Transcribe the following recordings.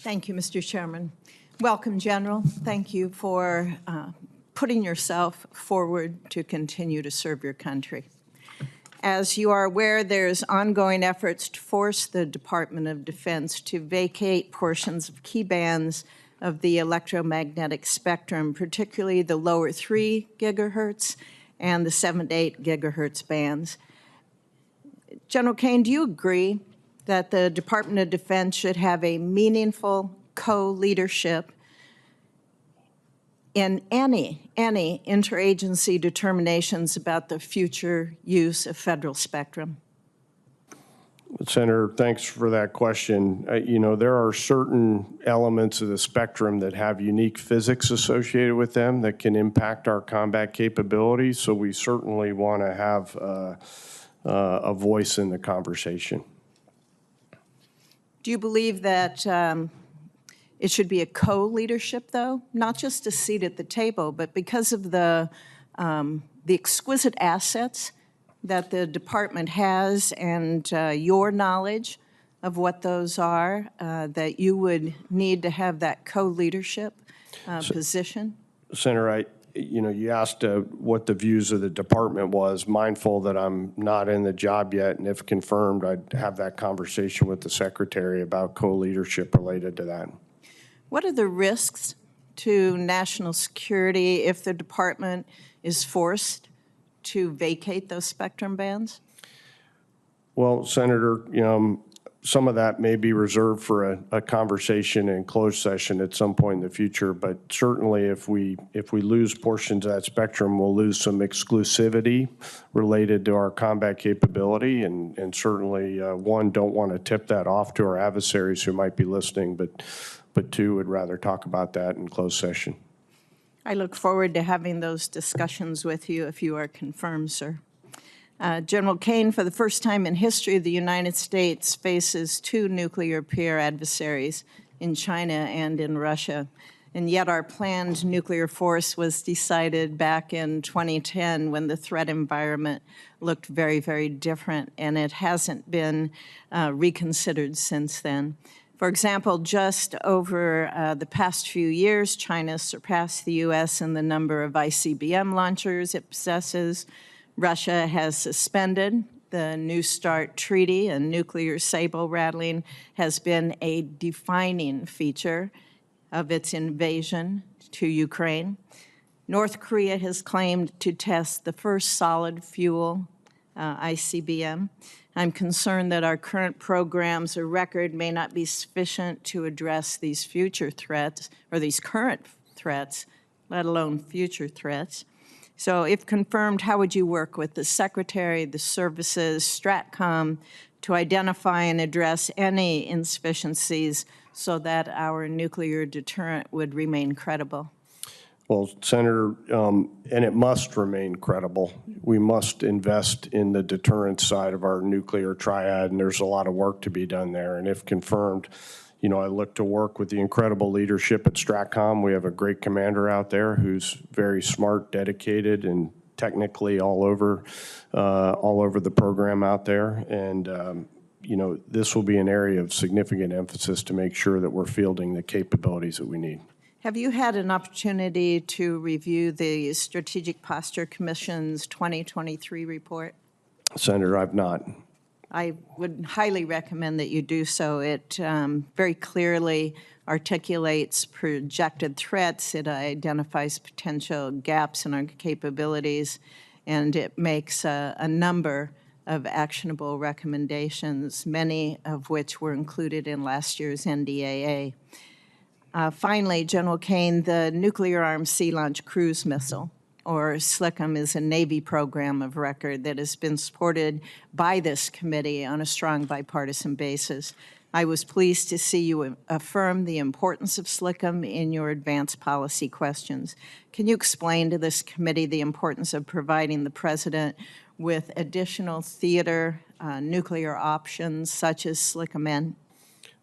Thank you, Mr. Chairman. Welcome, General. Thank you for putting yourself forward to continue to serve your country. As you are aware, there's ongoing efforts to force the Department of Defense to vacate portions of key bands of the electromagnetic spectrum, particularly the lower 3 gigahertz and the 7 to 8 gigahertz bands. General Caine, do you agree that the Department of Defense should have a meaningful co-leadership in any interagency determinations about the future use of federal spectrum? Senator, thanks for that question. You know, there are certain elements of the spectrum that have unique physics associated with them that can impact our combat capabilities, so we certainly want to have a voice in the conversation. Do you believe that it should be a co-leadership, though? Not just a seat at the table, but because of the exquisite assets that the department has and your knowledge of what those are, that you would need to have that co-leadership position? Senator, you asked what the views of the department was, mindful that I'm not in the job yet, and if confirmed, I'd have that conversation with the secretary about co-leadership related to that. What are the risks to national security if the department is forced to vacate those spectrum bands? Well, Senator, some of that may be reserved for a conversation in closed session at some point in the future, but certainly if we lose portions of that spectrum, we'll lose some exclusivity related to our combat capability, and certainly, one, don't want to tip that off to our adversaries who might be listening, but two, would rather talk about that in closed session. I look forward to having those discussions with you if you are confirmed, sir. General Caine, for the first time in history, the United States faces 2 nuclear peer adversaries in China and in Russia. And yet our planned nuclear force was decided back in 2010 when the threat environment looked very, very different, and it hasn't been reconsidered since then. For example, just over the past few years, China surpassed the U.S. in the number of ICBM launchers it possesses. Russia has suspended the New START treaty, and nuclear saber rattling has been a defining feature of its invasion to Ukraine. North Korea has claimed to test the first solid fuel ICBM. I'm concerned that our current programs or record may not be sufficient to address these future threats, or these current threats, let alone future threats. So if confirmed, how would you work with the Secretary, the services, STRATCOM, to identify and address any insufficiencies so that our nuclear deterrent would remain credible? Well, Senator, and it must remain credible. We must invest in the deterrence side of our nuclear triad, and there's a lot of work to be done there. And if confirmed, I look to work with the incredible leadership at STRATCOM. We have a great commander out there who's very smart, dedicated, and technically all over the program out there. And this will be an area of significant emphasis to make sure that we're fielding the capabilities that we need. Have you had an opportunity to review the Strategic Posture Commission's 2023 report? Senator, I've not. I would highly recommend that you do so. It very clearly articulates projected threats. It identifies potential gaps in our capabilities, and it makes a number of actionable recommendations, many of which were included in last year's NDAA. Finally, General Caine, the Nuclear-Armed Sea Launch Cruise Missile, or SLCM, is a Navy program of record that has been supported by this committee on a strong bipartisan basis. I was pleased to see you affirm the importance of SLCM in your advanced policy questions. Can you explain to this committee the importance of providing the President with additional theater nuclear options such as SLCM-N?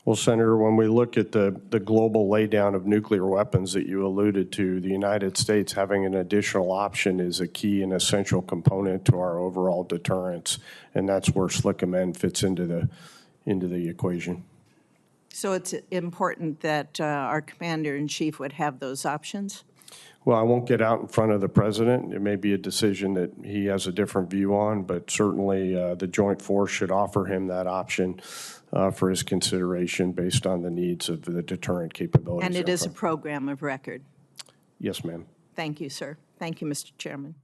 Well, Senator, when we look at the global laydown of nuclear weapons that you alluded to, the United States having an additional option is a key and essential component to our overall deterrence, and that's where SLCM-N fits into the equation. So it's important that our commander-in-chief would have those options? Well, I won't get out in front of the president. It may be a decision that he has a different view on, but certainly the joint force should offer him that option for his consideration based on the needs of the deterrent capabilities. And it is a program of record. Yes, ma'am. Thank you, sir. Thank you, Mr. Chairman.